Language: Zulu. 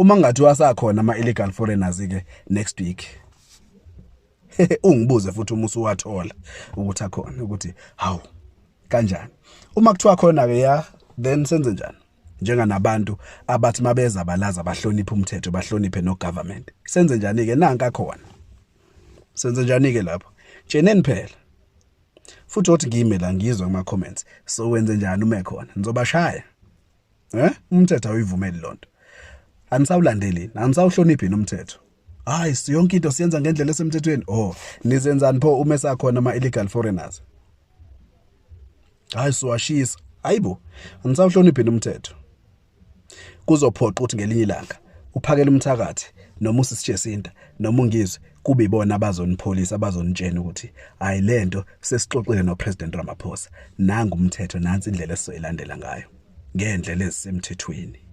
Uma ngathi wasakhona ama-illegal foreigners ke next week ungibuze futhi uma usuwathola ukuthi akhona ukuthi hawu kanjani uma kuthiwa khona ke ya then senze njani njenganabantu abathi mabeza balaza bahloniphe umthetho bahloniphe no government senze njani ke nanka khona senze njani ke lapho tsheneni phela futhi uthi ngiyimela ngizwa kuma comments so wenze njani uma ekhona nizobashaya umthetho awuyivumeli lonto anisawulandelini anisawuhloniphi nomthetho hayi siyonke into siyenza ngendlela esemthethweni nizenzani pho uma esakhona ama-illegal foreigners hayi siwashisa hayibo anisawuhloniphi nomthetho kuzophoqa ukuthi ngelinye ilanga uphakele umthakathi noma usisitshesinta noma ungizwe kube ibona abazonipholisa abazonitshena ukuthi hayi lento sesixoxile noPresident Ramaphosa nanga umthetho nansi indlela esizoyilandela ngayo ngendlela ezisemthethweni.